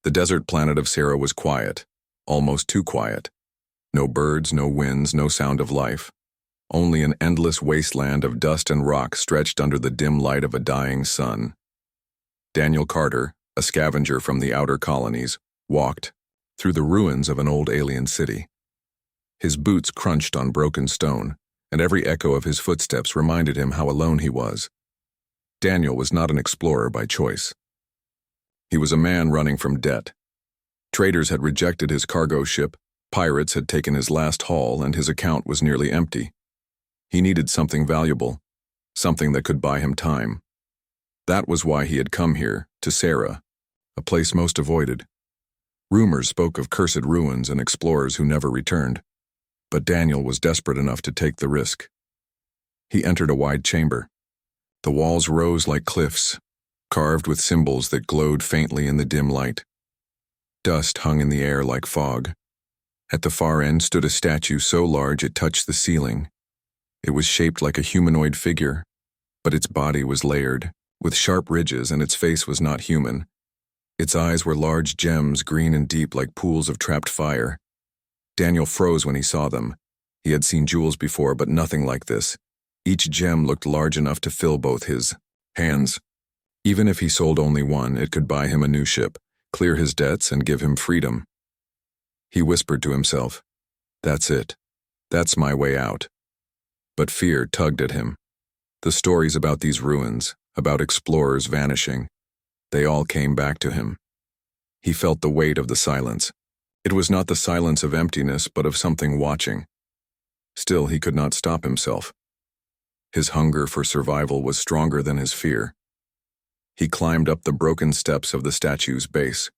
The desert planet of Sarah was quiet, almost too quiet. No birds, no winds, no sound of life. Only an endless wasteland of dust and rock stretched under the dim light of a dying sun. Daniel Carter, a scavenger from the outer colonies, walked through the ruins of an old alien city. His boots crunched on broken stone, and every echo of his footsteps reminded him how alone he was. Daniel was not an explorer by choice. He was a man running from debt. Traders had rejected his cargo ship, pirates had taken his last haul, and his account was nearly empty. He needed something valuable, something that could buy him time. That was why he had come here, to Sarah, a place most avoided. Rumors spoke of cursed ruins and explorers who never returned, but Daniel was desperate enough to take the risk. He entered a wide chamber. The walls rose like cliffs, carved with symbols that glowed faintly in the dim light. Dust hung in the air like fog. At the far end stood a statue so large it touched the ceiling. It was shaped like a humanoid figure, but its body was layered, with sharp ridges, and its face was not human. Its eyes were large gems, green and deep like pools of trapped fire. Daniel froze when he saw them. He had seen jewels before, but nothing like this. Each gem looked large enough to fill both his hands. Even if he sold only one, it could buy him a new ship, clear his debts, and give him freedom. He whispered to himself, "That's it. That's my way out." But fear tugged at him. The stories about these ruins, about explorers vanishing, they all came back to him. He felt the weight of the silence. It was not the silence of emptiness, but of something watching. Still, he could not stop himself. His hunger for survival was stronger than his fear. He climbed up the broken steps of the statue's base.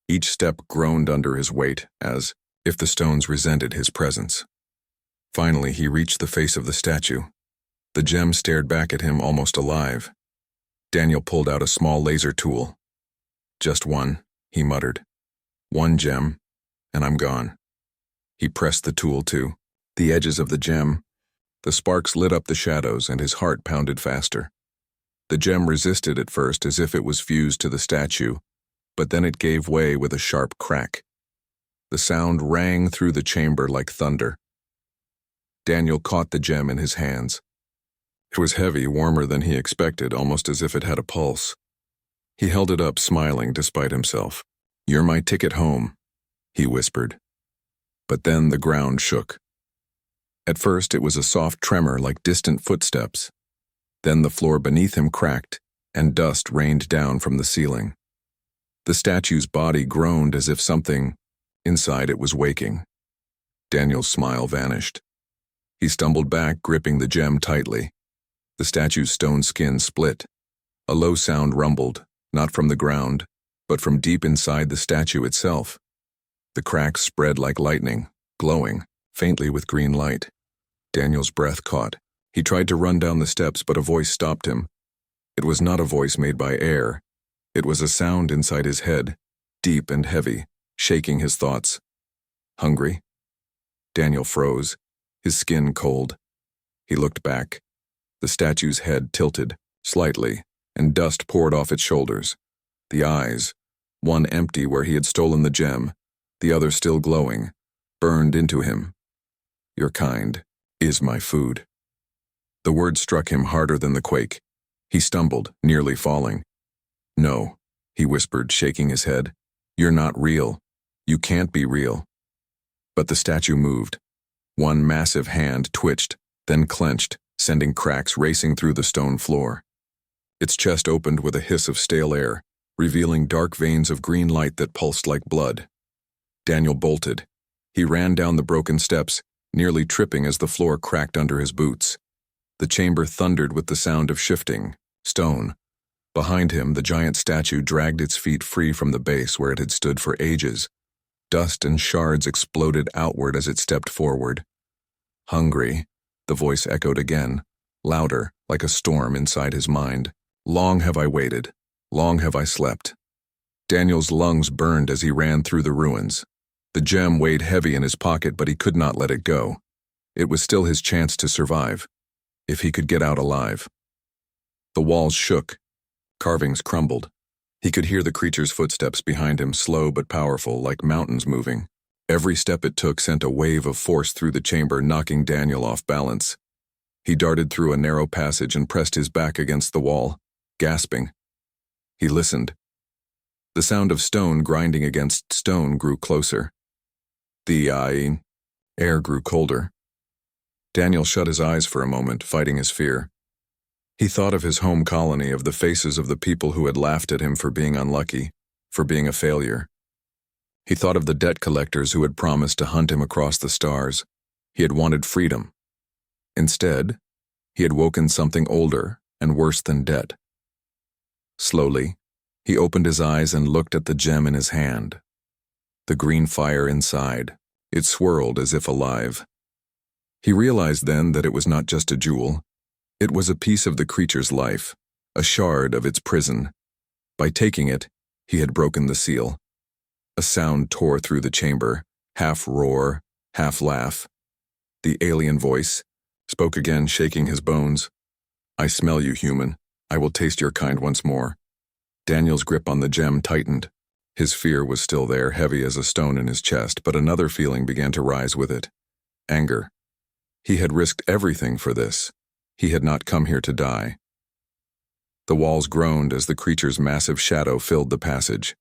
Each step groaned under his weight, as if the stones resented his presence. Finally, he reached the face of the statue. The gem stared back at him, almost alive. Daniel pulled out a small laser tool. "Just one," he muttered. "One gem, and I'm gone." He pressed the tool to the edges of the gem. The sparks lit up the shadows, and his heart pounded faster. The gem resisted at first as if it was fused to the statue, but then it gave way with a sharp crack. The sound rang through the chamber like thunder. Daniel caught the gem in his hands. It was heavy, warmer than he expected, almost as if it had a pulse. He held it up, smiling despite himself. "You're my ticket home," he whispered. But then the ground shook. At first it was a soft tremor like distant footsteps. Then the floor beneath him cracked, and dust rained down from the ceiling. The statue's body groaned as if something inside it was waking. Daniel's smile vanished. He stumbled back, gripping the gem tightly. The statue's stone skin split. A low sound rumbled, not from the ground, but from deep inside the statue itself. The cracks spread like lightning, glowing, faintly with green light. Daniel's breath caught. He tried to run down the steps, but a voice stopped him. It was not a voice made by air. It was a sound inside his head, deep and heavy, shaking his thoughts. "Hungry?" Daniel froze, his skin cold. He looked back. The statue's head tilted, slightly, and dust poured off its shoulders. The eyes, one empty where he had stolen the gem, the other still glowing, burned into him. "Your kind is my food." The word struck him harder than the quake. He stumbled, nearly falling. "No," he whispered, shaking his head. "You're not real. You can't be real." But the statue moved. One massive hand twitched, then clenched, sending cracks racing through the stone floor. Its chest opened with a hiss of stale air, revealing dark veins of green light that pulsed like blood. Daniel bolted. He ran down the broken steps, nearly tripping as the floor cracked under his boots. The chamber thundered with the sound of shifting stone. Behind him, the giant statue dragged its feet free from the base where it had stood for ages. Dust and shards exploded outward as it stepped forward. "Hungry," the voice echoed again, louder, like a storm inside his mind. "Long have I waited. Long have I slept." Daniel's lungs burned as he ran through the ruins. The gem weighed heavy in his pocket, but he could not let it go. It was still his chance to survive, if he could get out alive. The walls shook. Carvings crumbled. He could hear the creature's footsteps behind him, slow but powerful, like mountains moving. Every step it took sent a wave of force through the chamber, knocking Daniel off balance. He darted through a narrow passage and pressed his back against the wall, gasping. He listened. The sound of stone grinding against stone grew closer. The air grew colder. Daniel shut his eyes for a moment, fighting his fear. He thought of his home colony, of the faces of the people who had laughed at him for being unlucky, for being a failure. He thought of the debt collectors who had promised to hunt him across the stars. He had wanted freedom. Instead, he had woken something older and worse than debt. Slowly, he opened his eyes and looked at the gem in his hand. The green fire inside, it swirled as if alive. He realized then that it was not just a jewel. It was a piece of the creature's life, a shard of its prison. By taking it, he had broken the seal. A sound tore through the chamber, half roar, half laugh. The alien voice spoke again, shaking his bones. "I smell you, human. I will taste your kind once more." Daniel's grip on the gem tightened. His fear was still there, heavy as a stone in his chest, but another feeling began to rise with it. Anger. He had risked everything for this. He had not come here to die. The walls groaned as the creature's massive shadow filled the passage.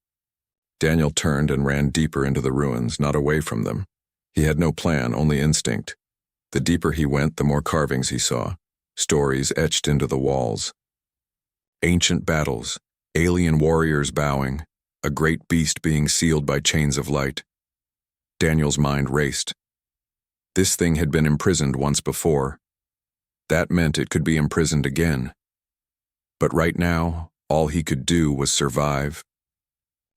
Daniel turned and ran deeper into the ruins, not away from them. He had no plan, only instinct. The deeper he went, the more carvings he saw, stories etched into the walls. Ancient battles, alien warriors bowing, a great beast being sealed by chains of light. Daniel's mind raced. This thing had been imprisoned once before. That meant it could be imprisoned again. But right now, all he could do was survive.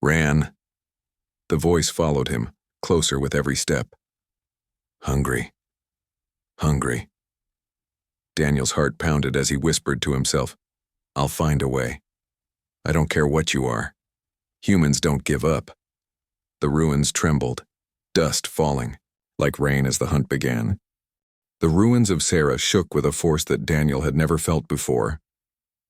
Ran. The voice followed him, closer with every step. Hungry. Hungry. Daniel's heart pounded as he whispered to himself, "I'll find a way. I don't care what you are. Humans don't give up." The ruins trembled, dust falling, like rain as the hunt began. The ruins of Sarah shook with a force that Daniel had never felt before.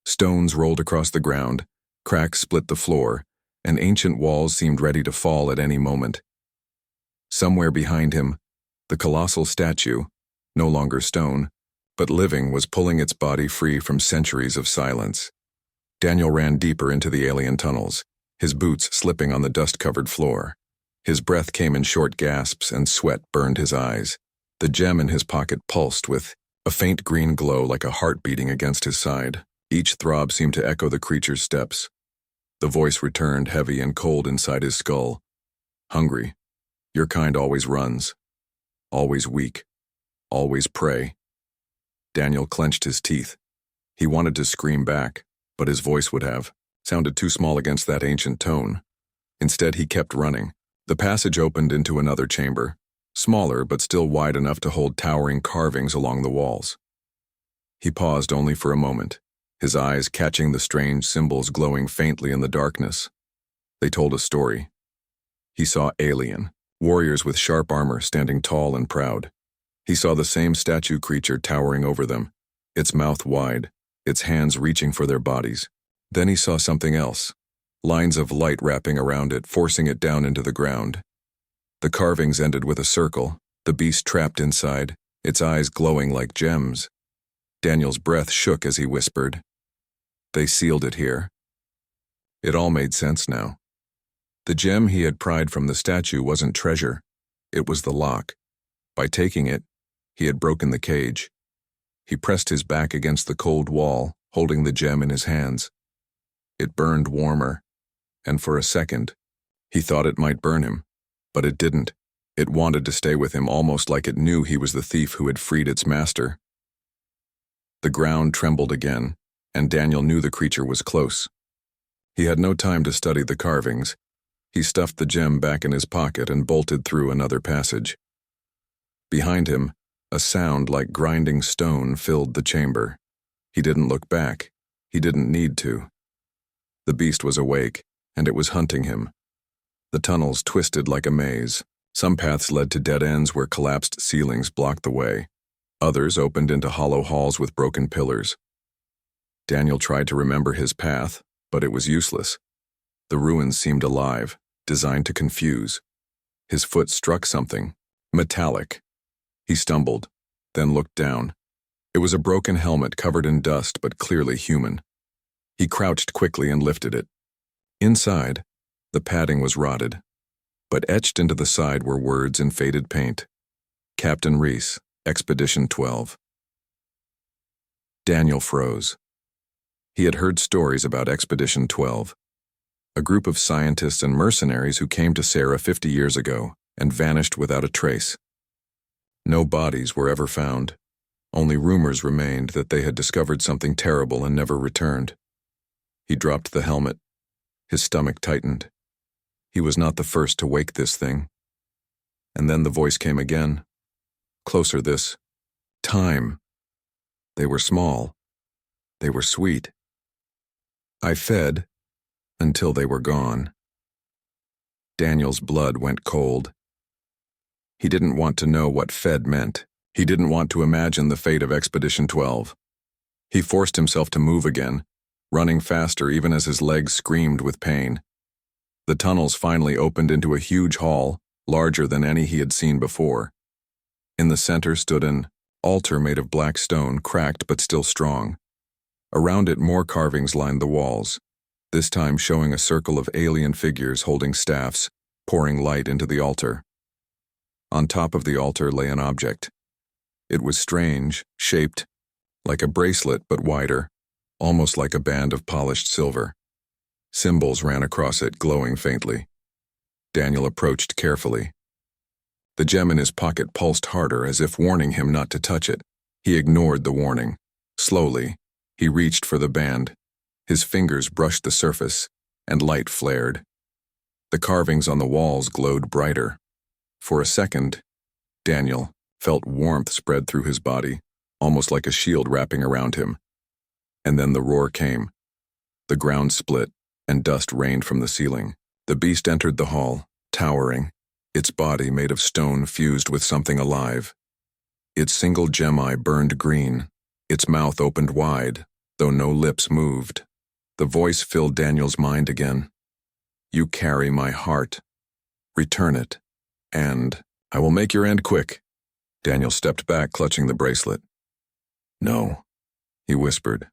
Stones rolled across the ground, cracks split the floor, and ancient walls seemed ready to fall at any moment. Somewhere behind him, the colossal statue, no longer stone, but living, was pulling its body free from centuries of silence. Daniel ran deeper into the alien tunnels, his boots slipping on the dust-covered floor. His breath came in short gasps and sweat burned his eyes. The gem in his pocket pulsed with a faint green glow, like a heart beating against his side. Each throb seemed to echo the creature's steps. The voice returned, heavy and cold inside his skull. "Hungry. Your kind always runs. Always weak. Always prey." Daniel clenched his teeth. He wanted to scream back, but his voice would have sounded too small against that ancient tone. Instead, he kept running. The passage opened into another chamber, smaller but still wide enough to hold towering carvings along the walls. He paused only for a moment, his eyes catching the strange symbols glowing faintly in the darkness. They told a story. He saw alien, warriors with sharp armor standing tall and proud. He saw the same statue creature towering over them, its mouth wide, its hands reaching for their bodies. Then he saw something else, lines of light wrapping around it, forcing it down into the ground. The carvings ended with a circle, the beast trapped inside, its eyes glowing like gems. Daniel's breath shook as he whispered, "They sealed it here." It all made sense now. The gem he had pried from the statue wasn't treasure, it was the lock. By taking it, he had broken the cage. He pressed his back against the cold wall, holding the gem in his hands. It burned warmer, and for a second, he thought it might burn him. But it didn't. It wanted to stay with him, almost like it knew he was the thief who had freed its master. The ground trembled again, and Daniel knew the creature was close. He had no time to study the carvings. He stuffed the gem back in his pocket and bolted through another passage. Behind him, a sound like grinding stone filled the chamber. He didn't look back. He didn't need to. The beast was awake, and it was hunting him. The tunnels twisted like a maze. Some paths led to dead ends where collapsed ceilings blocked the way. Others opened into hollow halls with broken pillars. Daniel tried to remember his path, but it was useless. The ruins seemed alive, designed to confuse. His foot struck something, metallic. He stumbled, then looked down. It was a broken helmet covered in dust but clearly human. He crouched quickly and lifted it. Inside, the padding was rotted, but etched into the side were words in faded paint. Captain Reese, Expedition 12. Daniel froze. He had heard stories about Expedition 12, a group of scientists and mercenaries who came to Sarah 50 years ago and vanished without a trace. No bodies were ever found. Only rumors remained that they had discovered something terrible and never returned. He dropped the helmet. His stomach tightened. He was not the first to wake this thing. And then the voice came again. Closer this time. They were small. They were sweet. I fed until they were gone. Daniel's blood went cold. He didn't want to know what fed meant. He didn't want to imagine the fate of Expedition 12. He forced himself to move again, running faster even as his legs screamed with pain. The tunnels finally opened into a huge hall, larger than any he had seen before. In the center stood an altar made of black stone, cracked but still strong. Around it, more carvings lined the walls, this time showing a circle of alien figures holding staffs, pouring light into the altar. On top of the altar lay an object. It was strange, shaped like a bracelet but wider, almost like a band of polished silver. Symbols ran across it, glowing faintly. Daniel approached carefully. The gem in his pocket pulsed harder, as if warning him not to touch it. He ignored the warning. Slowly, he reached for the band. His fingers brushed the surface, and light flared. The carvings on the walls glowed brighter. For a second, Daniel felt warmth spread through his body, almost like a shield wrapping around him. And then the roar came. The ground split, and dust rained from the ceiling. The beast entered the hall, towering, its body made of stone fused with something alive. Its single gem eye burned green. Its mouth opened wide, though no lips moved. The voice filled Daniel's mind again. You carry my heart. Return it, and I will make your end quick. Daniel stepped back, clutching the bracelet. No, he whispered,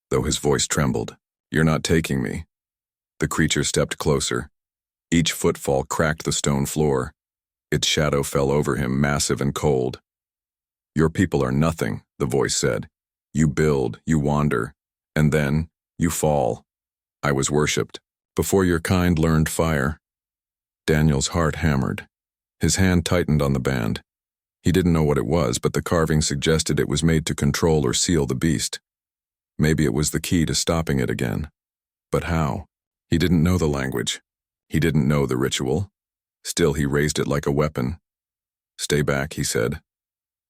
though his voice trembled. You're not taking me. The creature stepped closer. Each footfall cracked the stone floor. Its shadow fell over him, massive and cold. Your people are nothing, the voice said. You build, you wander, and then you fall. I was worshipped. Before your kind learned fire. Daniel's heart hammered. His hand tightened on the band. He didn't know what it was, but the carving suggested it was made to control or seal the beast. Maybe it was the key to stopping it again. But how? He didn't know the language. He didn't know the ritual. Still, he raised it like a weapon. Stay back, he said,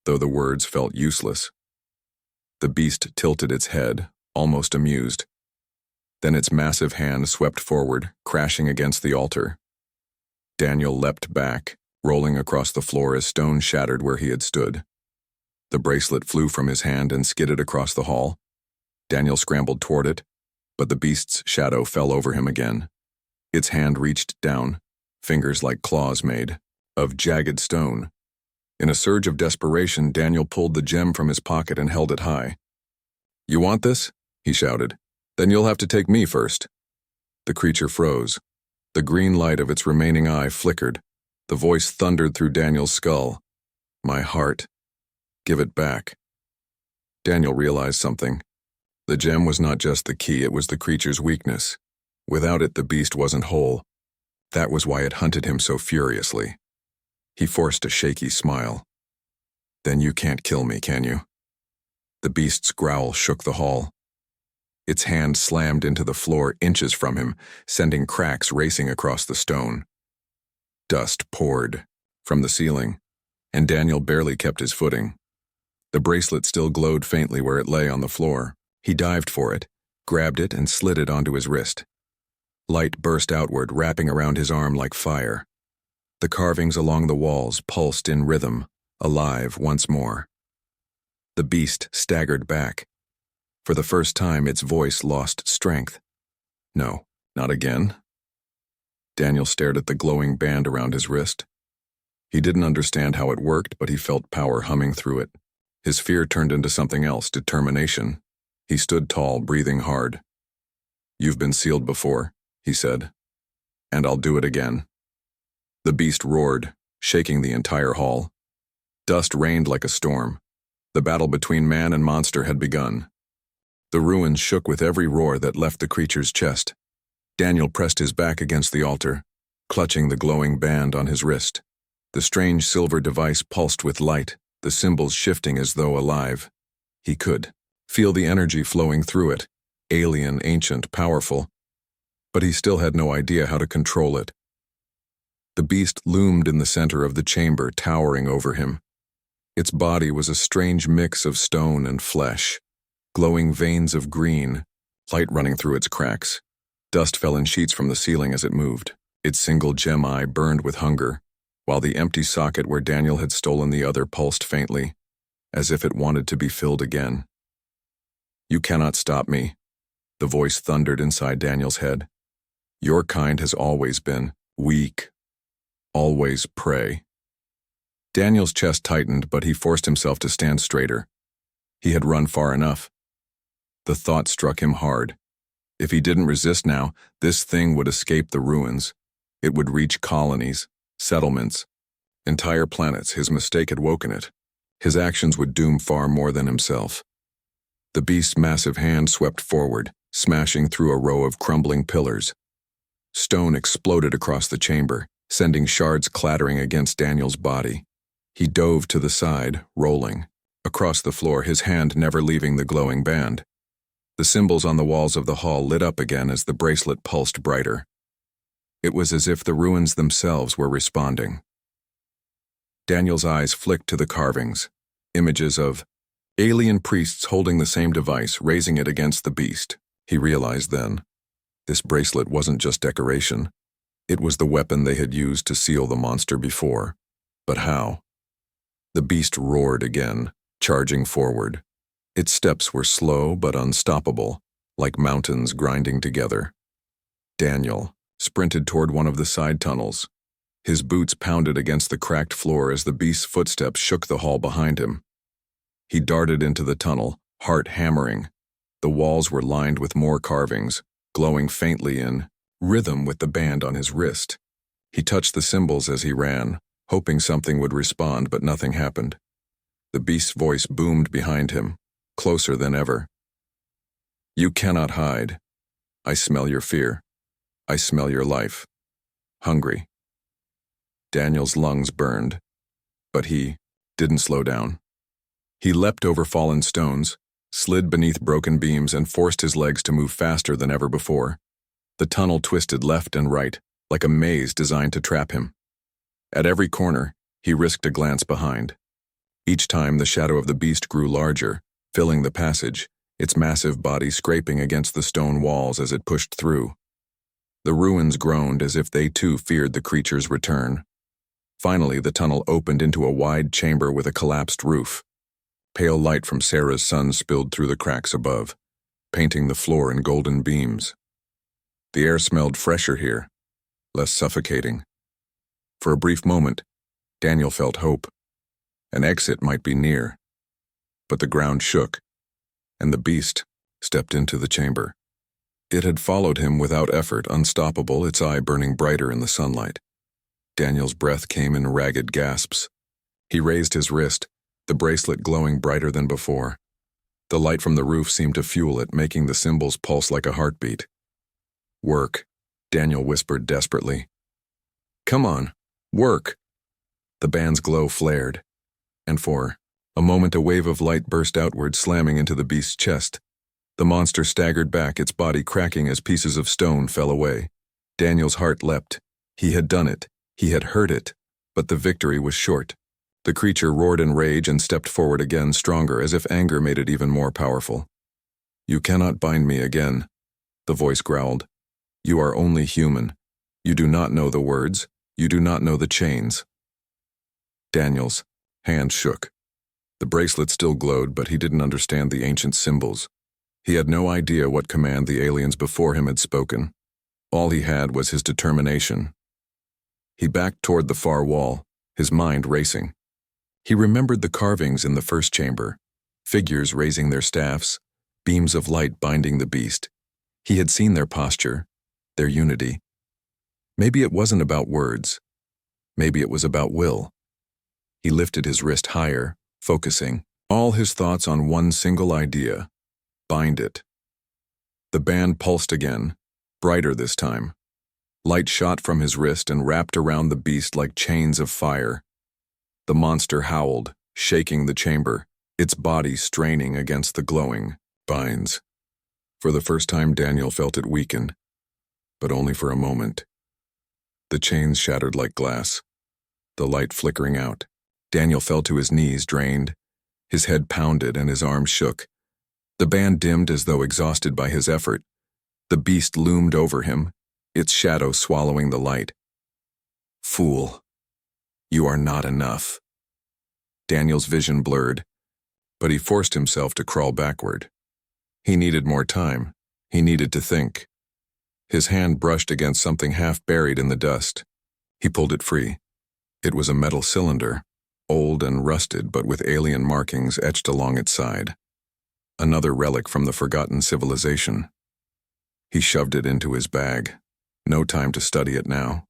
though the words felt useless. The beast tilted its head, almost amused. Then its massive hand swept forward, crashing against the altar. Daniel leapt back, rolling across the floor as stone shattered where he had stood. The bracelet flew from his hand and skidded across the hall. Daniel scrambled toward it, but the beast's shadow fell over him again. Its hand reached down, fingers like claws made of jagged stone. In a surge of desperation, Daniel pulled the gem from his pocket and held it high. You want this? He shouted. Then you'll have to take me first. The creature froze. The green light of its remaining eye flickered. The voice thundered through Daniel's skull. My heart. Give it back. Daniel realized something. The gem was not just the key, it was the creature's weakness. Without it, the beast wasn't whole. That was why it hunted him so furiously. He forced a shaky smile. Then you can't kill me, can you? The beast's growl shook the hall. Its hand slammed into the floor inches from him, sending cracks racing across the stone. Dust poured from the ceiling, and Daniel barely kept his footing. The bracelet still glowed faintly where it lay on the floor. He dived for it, grabbed it, and slid it onto his wrist. Light burst outward, wrapping around his arm like fire. The carvings along the walls pulsed in rhythm, alive once more. The beast staggered back. For the first time, its voice lost strength. No, not again. Daniel stared at the glowing band around his wrist. He didn't understand how it worked, but he felt power humming through it. His fear turned into something else, determination. He stood tall, breathing hard. "You've been sealed before," he said. "And I'll do it again." The beast roared, shaking the entire hall. Dust rained like a storm. The battle between man and monster had begun. The ruins shook with every roar that left the creature's chest. Daniel pressed his back against the altar, clutching the glowing band on his wrist. The strange silver device pulsed with light, the symbols shifting as though alive. He could feel the energy flowing through it, alien, ancient, powerful, but he still had no idea how to control it. The beast loomed in the center of the chamber, towering over him. Its body was a strange mix of stone and flesh, glowing veins of green, light running through its cracks. Dust fell in sheets from the ceiling as it moved. Its single gem eye burned with hunger, while the empty socket where Daniel had stolen the other pulsed faintly, as if it wanted to be filled again. "You cannot stop me," the voice thundered inside Daniel's head. "Your kind has always been weak, always prey." Daniel's chest tightened, but he forced himself to stand straighter. He had run far enough. The thought struck him hard. If he didn't resist now, this thing would escape the ruins. It would reach colonies, settlements, entire planets. His mistake had woken it. His actions would doom far more than himself. The beast's massive hand swept forward, smashing through a row of crumbling pillars. Stone exploded across the chamber, sending shards clattering against Daniel's body. He dove to the side, rolling across the floor, his hand never leaving the glowing band. The symbols on the walls of the hall lit up again as the bracelet pulsed brighter. It was as if the ruins themselves were responding. Daniel's eyes flicked to the carvings, images of alien priests holding the same device, raising it against the beast. He realized then, this bracelet wasn't just decoration. It was the weapon they had used to seal the monster before. But how? The beast roared again, charging forward. Its steps were slow but unstoppable, like mountains grinding together. Daniel sprinted toward one of the side tunnels. His boots pounded against the cracked floor as the beast's footsteps shook the hall behind him. He darted into the tunnel, heart hammering. The walls were lined with more carvings, glowing faintly in rhythm with the band on his wrist. He touched the symbols as he ran, hoping something would respond, but nothing happened. The beast's voice boomed behind him, closer than ever. "You cannot hide. I smell your fear. I smell your life. Hungry." Daniel's lungs burned, but he didn't slow down. He leapt over fallen stones, slid beneath broken beams, and forced his legs to move faster than ever before. The tunnel twisted left and right, like a maze designed to trap him. At every corner, he risked a glance behind. Each time, the shadow of the beast grew larger, filling the passage, its massive body scraping against the stone walls as it pushed through. The ruins groaned as if they too feared the creature's return. Finally, the tunnel opened into a wide chamber with a collapsed roof. Pale light from Sarah's sun spilled through the cracks above, painting the floor in golden beams. The air smelled fresher here, less suffocating. For a brief moment, Daniel felt hope. An exit might be near. But the ground shook, and the beast stepped into the chamber. It had followed him without effort, unstoppable, its eye burning brighter in the sunlight. Daniel's breath came in ragged gasps. He raised his wrist, the bracelet glowing brighter than before. The light from the roof seemed to fuel it, making the symbols pulse like a heartbeat. "Work," Daniel whispered desperately. "Come on, work." The band's glow flared, and for a moment a wave of light burst outward, slamming into the beast's chest. The monster staggered back, its body cracking as pieces of stone fell away. Daniel's heart leapt. He had done it. He had heard it. But the victory was short. The creature roared in rage and stepped forward again, stronger, as if anger made it even more powerful. "You cannot bind me again," the voice growled. "You are only human. You do not know the words. You do not know the chains." Daniel's hand shook. The bracelet still glowed, but he didn't understand the ancient symbols. He had no idea what command the aliens before him had spoken. All he had was his determination. He backed toward the far wall, his mind racing. He remembered the carvings in the first chamber, figures raising their staffs, beams of light binding the beast. He had seen their posture, their unity. Maybe it wasn't about words. Maybe it was about will. He lifted his wrist higher, focusing, all his thoughts on one single idea: bind it. The band pulsed again, brighter this time. Light shot from his wrist and wrapped around the beast like chains of fire. The monster howled, shaking the chamber, its body straining against the glowing binds. For the first time, Daniel felt it weaken, but only for a moment. The chains shattered like glass, the light flickering out. Daniel fell to his knees, drained. His head pounded and his arms shook. The band dimmed as though exhausted by his effort. The beast loomed over him, its shadow swallowing the light. Fool, you are not enough. Daniel's vision blurred, but he forced himself to crawl backward. He needed more time. He needed to think. His hand brushed against something half buried in the dust. He pulled it free. It was a metal cylinder, old and rusted but with alien markings etched along its side. Another relic from the forgotten civilization. He shoved it into his bag. No time to study it now.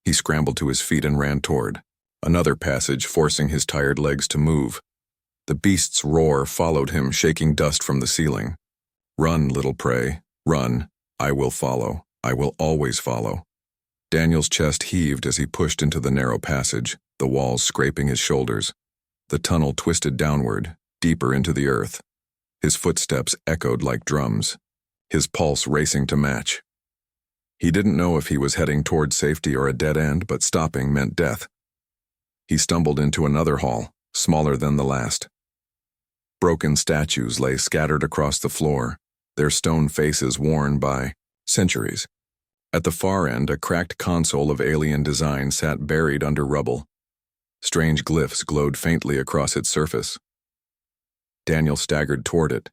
He scrambled to his feet and ran toward another passage, forcing his tired legs to move. The beast's roar followed him, shaking dust from the ceiling. Run, little prey, run. I will follow. I will always follow. Daniel's chest heaved as he pushed into the narrow passage, the walls scraping his shoulders. The tunnel twisted downward, deeper into the earth. His footsteps echoed like drums, his pulse racing to match. He didn't know if he was heading toward safety or a dead end, but stopping meant death. He stumbled into another hall, smaller than the last. Broken statues lay scattered across the floor, their stone faces worn by centuries. At the far end, a cracked console of alien design sat buried under rubble. Strange glyphs glowed faintly across its surface. Daniel staggered toward it.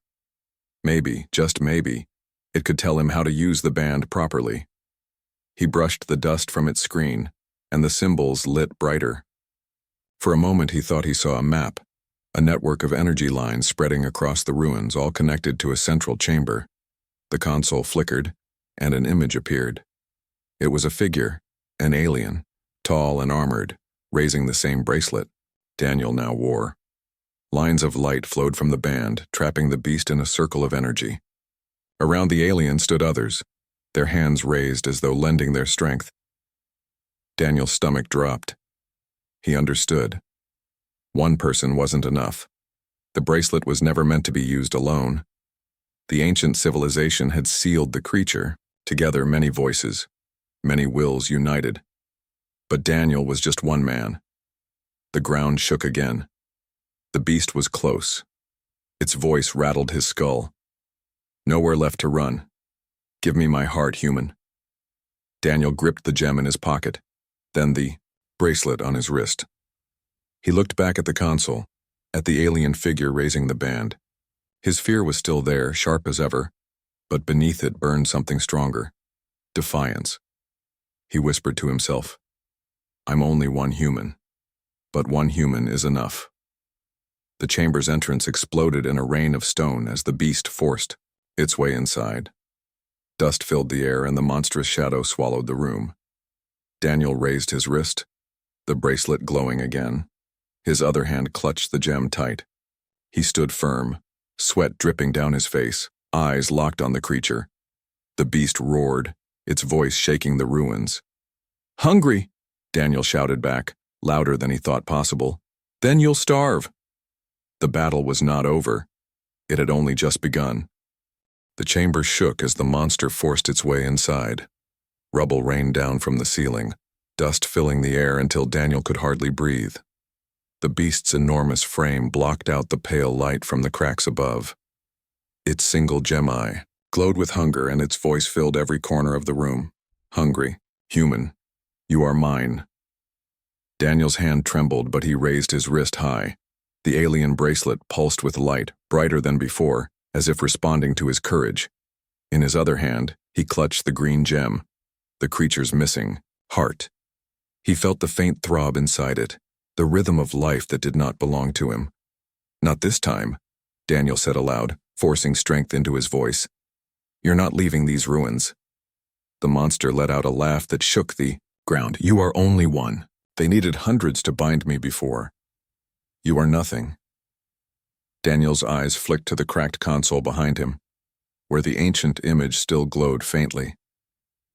Maybe, just maybe, it could tell him how to use the band properly. He brushed the dust from its screen, and the symbols lit brighter. For a moment he thought he saw a map, a network of energy lines spreading across the ruins, all connected to a central chamber. The console flickered, and an image appeared. It was a figure, an alien, tall and armored, raising the same bracelet Daniel now wore. Lines of light flowed from the band, trapping the beast in a circle of energy. Around the alien stood others, their hands raised as though lending their strength. Daniel's stomach dropped. He understood. One person wasn't enough. The bracelet was never meant to be used alone. The ancient civilization had sealed the creature, together many voices, many wills united. But Daniel was just one man. The ground shook again. The beast was close. Its voice rattled his skull. Nowhere left to run. Give me my heart, human. Daniel gripped the gem in his pocket, then the bracelet on his wrist. He looked back at the console, at the alien figure raising the band. His fear was still there, sharp as ever, but beneath it burned something stronger. Defiance. He whispered to himself, I'm only one human, but one human is enough. The chamber's entrance exploded in a rain of stone as the beast forced its way inside. Dust filled the air and the monstrous shadow swallowed the room. Daniel raised his wrist, the bracelet glowing again. His other hand clutched the gem tight. He stood firm, sweat dripping down his face, eyes locked on the creature. The beast roared, its voice shaking the ruins. Hungry, Daniel shouted back, louder than he thought possible. Then you'll starve. The battle was not over. It had only just begun. The chamber shook as the monster forced its way inside. Rubble rained down from the ceiling, dust filling the air until Daniel could hardly breathe. The beast's enormous frame blocked out the pale light from the cracks above. Its single gem eye glowed with hunger, and its voice filled every corner of the room. Hungry, human, you are mine. Daniel's hand trembled, but he raised his wrist high. The alien bracelet pulsed with light, brighter than before, as if responding to his courage. In his other hand, He clutched the green gem, the creature's missing heart. He felt the faint throb inside it, the rhythm of life that did not belong to him. "Not this time," Daniel said aloud, forcing strength into his voice. "You're not leaving these ruins." The monster let out a laugh that shook the ground. "You are only one. They needed hundreds to bind me before. You are nothing." Daniel's eyes flicked to the cracked console behind him, where the ancient image still glowed faintly.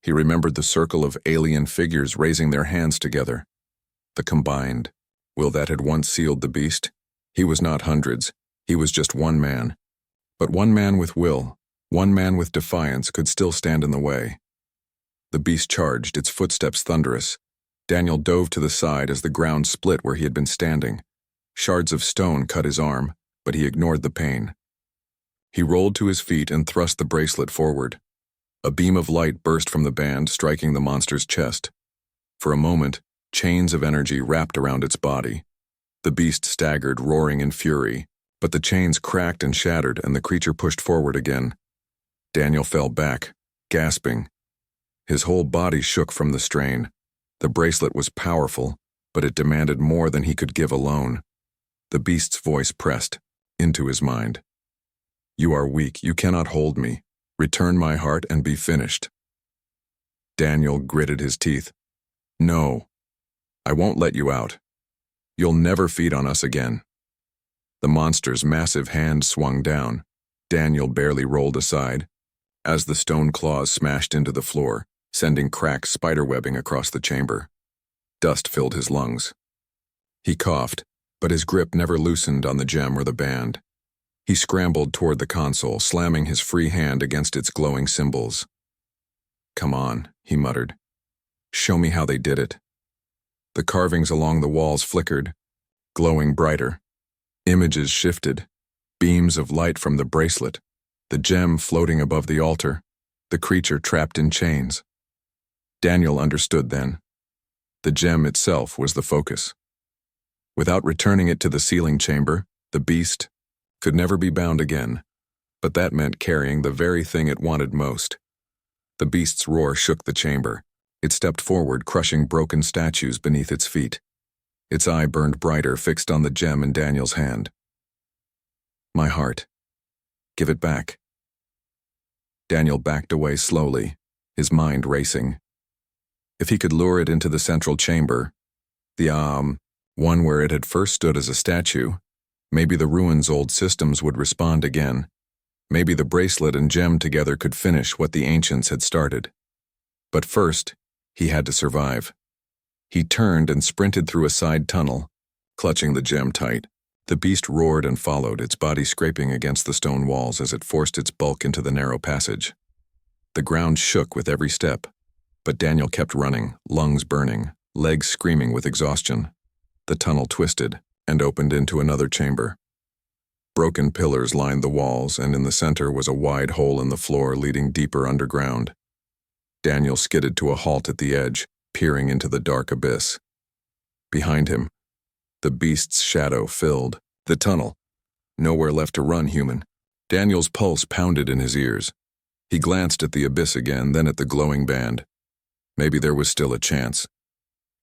He remembered the circle of alien figures raising their hands together. The combined will that had once sealed the beast. He was not hundreds. He was just one man. But one man with will, one man with defiance could still stand in the way. The beast charged, its footsteps thunderous. Daniel dove to the side as the ground split where he had been standing. Shards of stone cut his arm, but he ignored the pain. He rolled to his feet and thrust the bracelet forward. A beam of light burst from the band, striking the monster's chest. For a moment, chains of energy wrapped around its body. The beast staggered, roaring in fury, but the chains cracked and shattered, and the creature pushed forward again. Daniel fell back, gasping. His whole body shook from the strain. The bracelet was powerful, but it demanded more than he could give alone. The beast's voice pressed into his mind. "You are weak. You cannot hold me. Return my heart and be finished." Daniel gritted his teeth. "No, I won't let you out. You'll never feed on us again." The monster's massive hand swung down. Daniel barely rolled aside, as the stone claws smashed into the floor, sending cracked spiderwebbing across the chamber. Dust filled his lungs. He coughed, but his grip never loosened on the gem or the band. He scrambled toward the console, slamming his free hand against its glowing symbols. "Come on," he muttered. "Show me how they did it." The carvings along the walls flickered, glowing brighter. Images shifted, beams of light from the bracelet, the gem floating above the altar, the creature trapped in chains. Daniel understood then. The gem itself was the focus. Without returning it to the sealing chamber, the beast could never be bound again, but that meant carrying the very thing it wanted most. The beast's roar shook the chamber. It stepped forward, crushing broken statues beneath its feet. Its eye burned brighter, fixed on the gem in Daniel's hand. "My heart. Give it back." Daniel backed away slowly, his mind racing. If he could lure it into the central chamber, the one where it had first stood as a statue, maybe the ruins' old systems would respond again. Maybe the bracelet and gem together could finish what the ancients had started. But first, he had to survive. He turned and sprinted through a side tunnel, clutching the gem tight. The beast roared and followed, its body scraping against the stone walls as it forced its bulk into the narrow passage. The ground shook with every step, but Daniel kept running, lungs burning, legs screaming with exhaustion. The tunnel twisted and opened into another chamber. Broken pillars lined the walls, and in the center was a wide hole in the floor leading deeper underground. Daniel skidded to a halt at the edge, peering into the dark abyss. Behind him, the beast's shadow filled the tunnel. Nowhere left to run, human. Daniel's pulse pounded in his ears. He glanced at the abyss again, then at the glowing band. Maybe there was still a chance.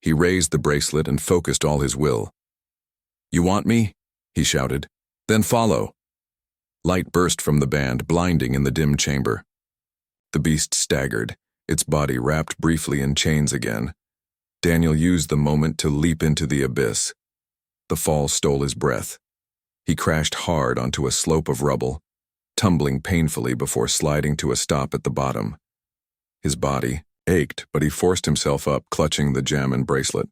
He raised the bracelet and focused all his will. "You want me?" he shouted. "Then follow." Light burst from the band, blinding in the dim chamber. The beast staggered, its body wrapped briefly in chains again. Daniel used the moment to leap into the abyss. The fall stole his breath. He crashed hard onto a slope of rubble, tumbling painfully before sliding to a stop at the bottom. His body ached, but he forced himself up, clutching the gem and bracelet.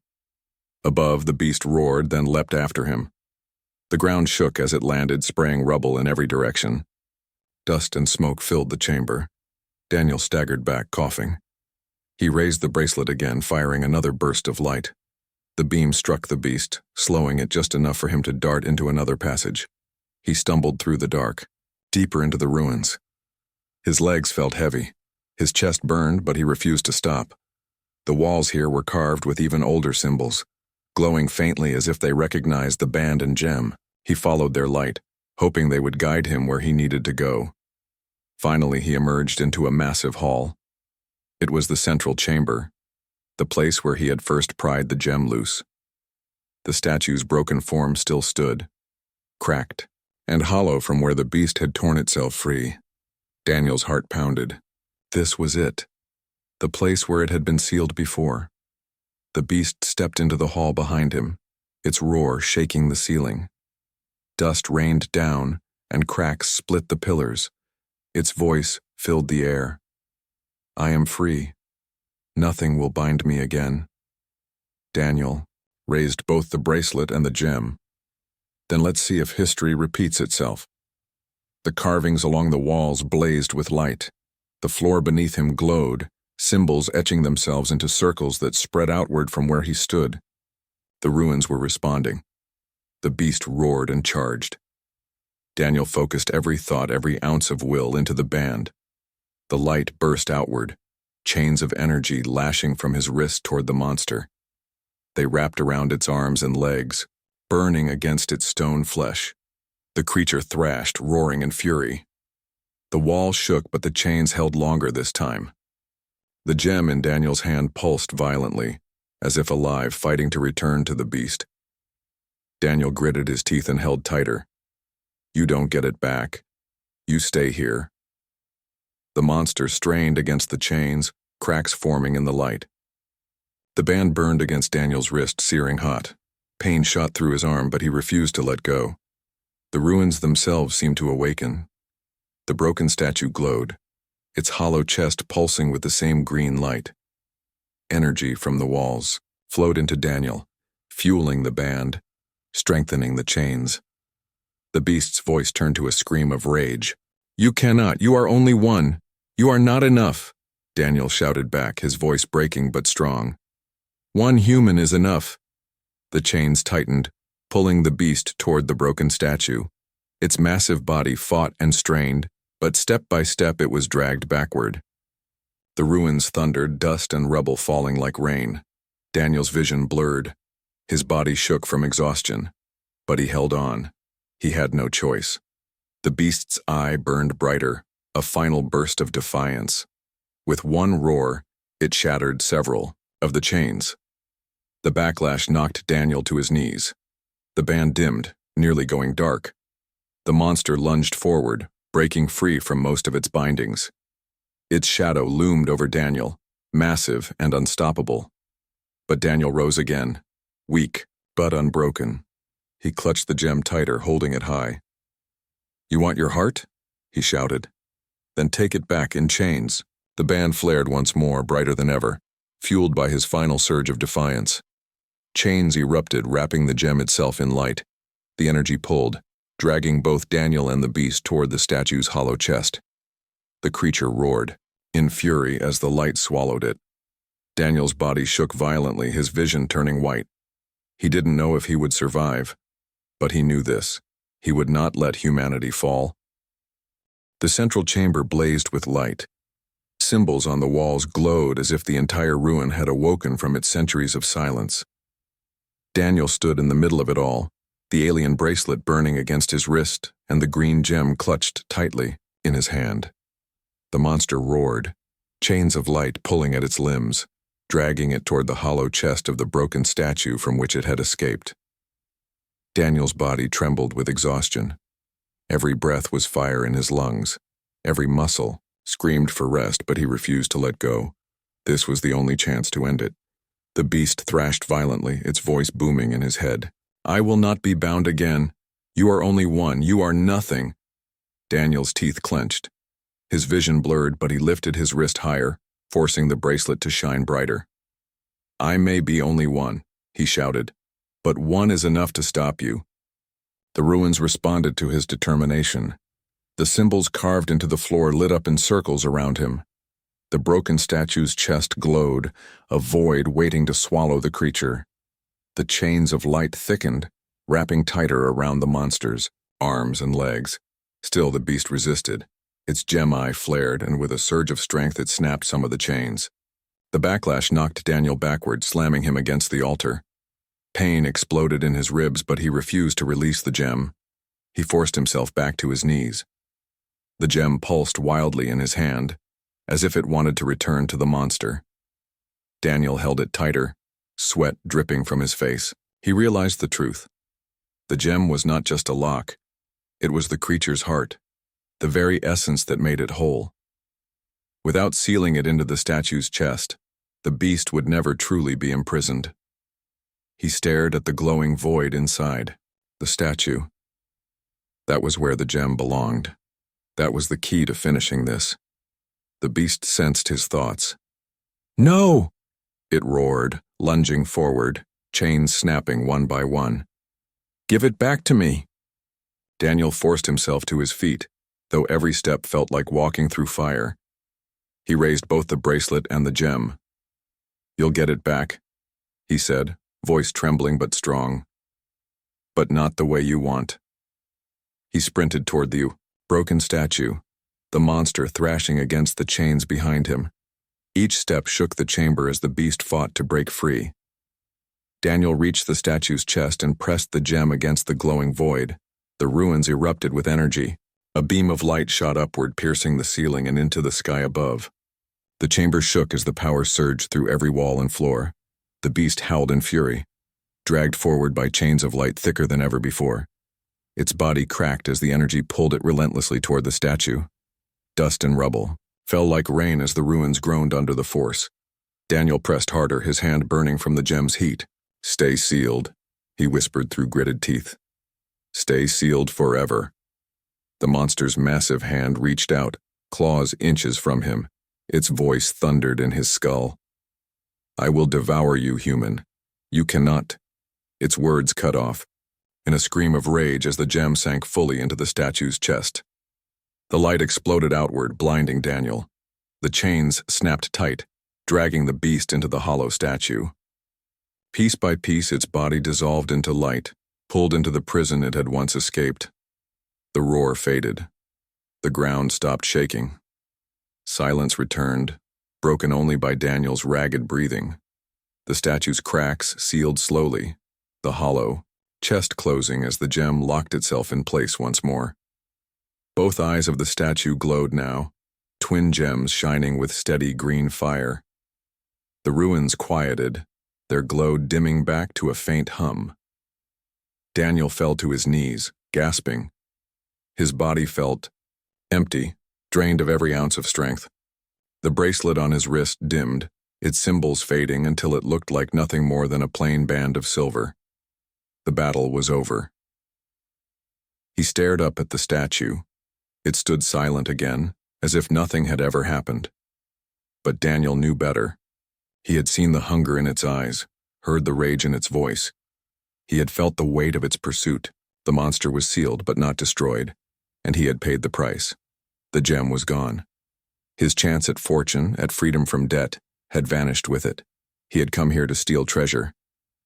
Above, the beast roared, then leapt after him. The ground shook as it landed, spraying rubble in every direction. Dust and smoke filled the chamber. Daniel staggered back, coughing. He raised the bracelet again, firing another burst of light. The beam struck the beast, slowing it just enough for him to dart into another passage. He stumbled through the dark, deeper into the ruins. His legs felt heavy. His chest burned, but he refused to stop. The walls here were carved with even older symbols, glowing faintly as if they recognized the band and gem. He followed their light, hoping they would guide him where he needed to go. Finally, he emerged into a massive hall. It was the central chamber, the place where he had first pried the gem loose. The statue's broken form still stood, cracked and hollow from where the beast had torn itself free. Daniel's heart pounded. This was it, the place where it had been sealed before. The beast stepped into the hall behind him, its roar shaking the ceiling. Dust rained down, and cracks split the pillars. Its voice filled the air. I am free. Nothing will bind me again. Daniel raised both the bracelet and the gem. Then let's see if history repeats itself. The carvings along the walls blazed with light. The floor beneath him glowed, symbols etching themselves into circles that spread outward from where he stood. The ruins were responding. The beast roared and charged. Daniel focused every thought, every ounce of will into the band. The light burst outward, chains of energy lashing from his wrist toward the monster. They wrapped around its arms and legs, burning against its stone flesh. The creature thrashed, roaring in fury. The wall shook, but the chains held longer this time. The gem in Daniel's hand pulsed violently, as if alive, fighting to return to the beast. Daniel gritted his teeth and held tighter. You don't get it back. You stay here. The monster strained against the chains, cracks forming in the light. The band burned against Daniel's wrist, searing hot. Pain shot through his arm, but he refused to let go. The ruins themselves seemed to awaken. The broken statue glowed, its hollow chest pulsing with the same green light. Energy from the walls flowed into Daniel, fueling the band, strengthening the chains. The beast's voice turned to a scream of rage. You cannot. You are only one. You are not enough. Daniel shouted back, his voice breaking but strong. One human is enough. The chains tightened, pulling the beast toward the broken statue. Its massive body fought and strained, but step by step it was dragged backward. The ruins thundered, dust and rubble falling like rain. Daniel's vision blurred. His body shook from exhaustion, but he held on. He had no choice. The beast's eye burned brighter, a final burst of defiance. With one roar, it shattered several of the chains. The backlash knocked Daniel to his knees. The band dimmed, nearly going dark. The monster lunged forward, breaking free from most of its bindings. Its shadow loomed over Daniel, massive and unstoppable. But Daniel rose again, weak but unbroken. He clutched the gem tighter, holding it high. You want your heart? He shouted. Then take it back in chains. The band flared once more, brighter than ever, fueled by his final surge of defiance. Chains erupted, wrapping the gem itself in light. The energy pulled, dragging both Daniel and the beast toward the statue's hollow chest. The creature roared, in fury as the light swallowed it. Daniel's body shook violently, his vision turning white. He didn't know if he would survive, but he knew this. He would not let humanity fall. The central chamber blazed with light. Symbols on the walls glowed as if the entire ruin had awoken from its centuries of silence. Daniel stood in the middle of it all, the alien bracelet burning against his wrist and the green gem clutched tightly in his hand. The monster roared, chains of light pulling at its limbs, dragging it toward the hollow chest of the broken statue from which it had escaped. Daniel's body trembled with exhaustion. Every breath was fire in his lungs. Every muscle screamed for rest, but he refused to let go. This was the only chance to end it. The beast thrashed violently, its voice booming in his head. I will not be bound again. You are only one. You are nothing. Daniel's teeth clenched. His vision blurred, but he lifted his wrist higher, forcing the bracelet to shine brighter. I may be only one, he shouted, but one is enough to stop you. The ruins responded to his determination. The symbols carved into the floor lit up in circles around him. The broken statue's chest glowed, a void waiting to swallow the creature. The chains of light thickened, wrapping tighter around the monster's arms and legs. Still the beast resisted. Its gem eye flared, and with a surge of strength it snapped some of the chains. The backlash knocked Daniel backward, slamming him against the altar. Pain exploded in his ribs, but he refused to release the gem. He forced himself back to his knees. The gem pulsed wildly in his hand, as if it wanted to return to the monster. Daniel held it tighter, sweat dripping from his face. He realized the truth. The gem was not just a lock. It was the creature's heart, the very essence that made it whole. Without sealing it into the statue's chest, the beast would never truly be imprisoned. He stared at the glowing void inside. The statue. That was where the gem belonged. That was the key to finishing this. The beast sensed his thoughts. "No!" it roared, lunging forward, chains snapping one by one. "Give it back to me!" Daniel forced himself to his feet, though every step felt like walking through fire. He raised both the bracelet and the gem. "You'll get it back," he said, voice trembling but strong. "But not the way you want." He sprinted toward the broken statue, the monster thrashing against the chains behind him. Each step shook the chamber as the beast fought to break free. Daniel reached the statue's chest and pressed the gem against the glowing void. The ruins erupted with energy. A beam of light shot upward, piercing the ceiling and into the sky above. The chamber shook as the power surged through every wall and floor. The beast howled in fury, dragged forward by chains of light thicker than ever before. Its body cracked as the energy pulled it relentlessly toward the statue. Dust and rubble fell like rain as the ruins groaned under the force. Daniel pressed harder, his hand burning from the gem's heat. "Stay sealed," he whispered through gritted teeth. "Stay sealed forever." The monster's massive hand reached out, claws inches from him. Its voice thundered in his skull. "I will devour you, human. You cannot." Its words cut off, in a scream of rage as the gem sank fully into the statue's chest. The light exploded outward, blinding Daniel. The chains snapped tight, dragging the beast into the hollow statue. Piece by piece, its body dissolved into light, pulled into the prison it had once escaped. The roar faded. The ground stopped shaking. Silence returned, broken only by Daniel's ragged breathing. The statue's cracks sealed slowly, the hollow, chest closing as the gem locked itself in place once more. Both eyes of the statue glowed now, twin gems shining with steady green fire. The ruins quieted, their glow dimming back to a faint hum. Daniel fell to his knees, gasping. His body felt empty, drained of every ounce of strength. The bracelet on his wrist dimmed, its symbols fading until it looked like nothing more than a plain band of silver. The battle was over. He stared up at the statue. It stood silent again, as if nothing had ever happened. But Daniel knew better. He had seen the hunger in its eyes, heard the rage in its voice. He had felt the weight of its pursuit. The monster was sealed but not destroyed, and he had paid the price. The gem was gone. His chance at fortune, at freedom from debt, had vanished with it. He had come here to steal treasure,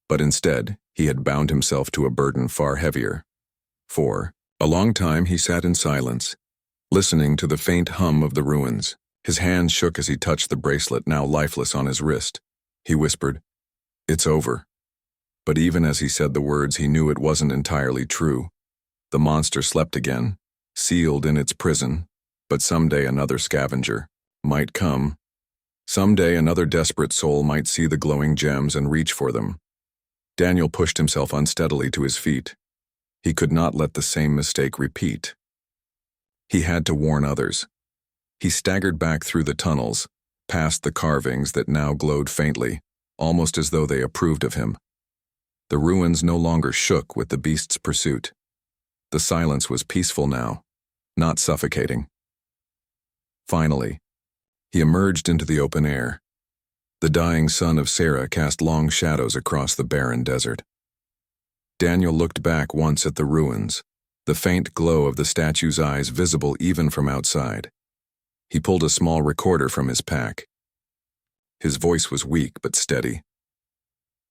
but instead, he had bound himself to a burden far heavier. For a long time he sat in silence, listening to the faint hum of the ruins. His hands shook as he touched the bracelet now lifeless on his wrist. He whispered, "It's over." But even as he said the words, he knew it wasn't entirely true. The monster slept again, sealed in its prison, but someday another scavenger might come. Someday another desperate soul might see the glowing gems and reach for them. Daniel pushed himself unsteadily to his feet. He could not let the same mistake repeat. He had to warn others. He staggered back through the tunnels, past the carvings that now glowed faintly, almost as though they approved of him. The ruins no longer shook with the beast's pursuit. The silence was peaceful now, not suffocating. Finally, he emerged into the open air. The dying sun of Sarah cast long shadows across the barren desert. Daniel looked back once at the ruins, the faint glow of the statue's eyes visible even from outside. He pulled a small recorder from his pack. His voice was weak but steady.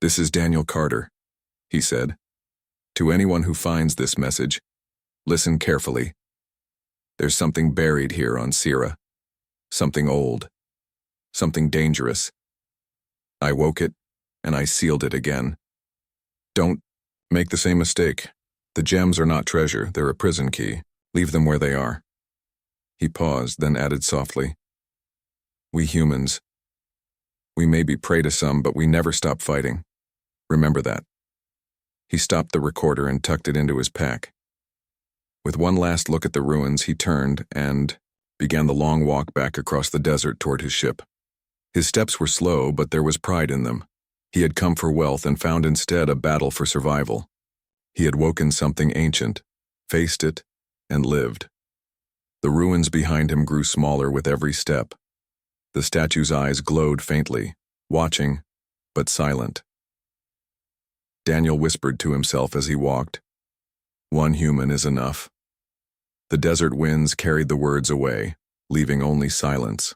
"This is Daniel Carter," he said. "To anyone who finds this message, listen carefully. There's something buried here on Sira. Something old. Something dangerous. I woke it, and I sealed it again. Don't make the same mistake. The gems are not treasure, they're a prison key. Leave them where they are." He paused, then added softly, "We humans, we may be prey to some, but we never stop fighting. Remember that." He stopped the recorder and tucked it into his pack. With one last look at the ruins, he turned and began the long walk back across the desert toward his ship. His steps were slow, but there was pride in them. He had come for wealth and found instead a battle for survival. He had woken something ancient, faced it, and lived. The ruins behind him grew smaller with every step. The statue's eyes glowed faintly, watching, but silent. Daniel whispered to himself as he walked, "One human is enough." The desert winds carried the words away, leaving only silence.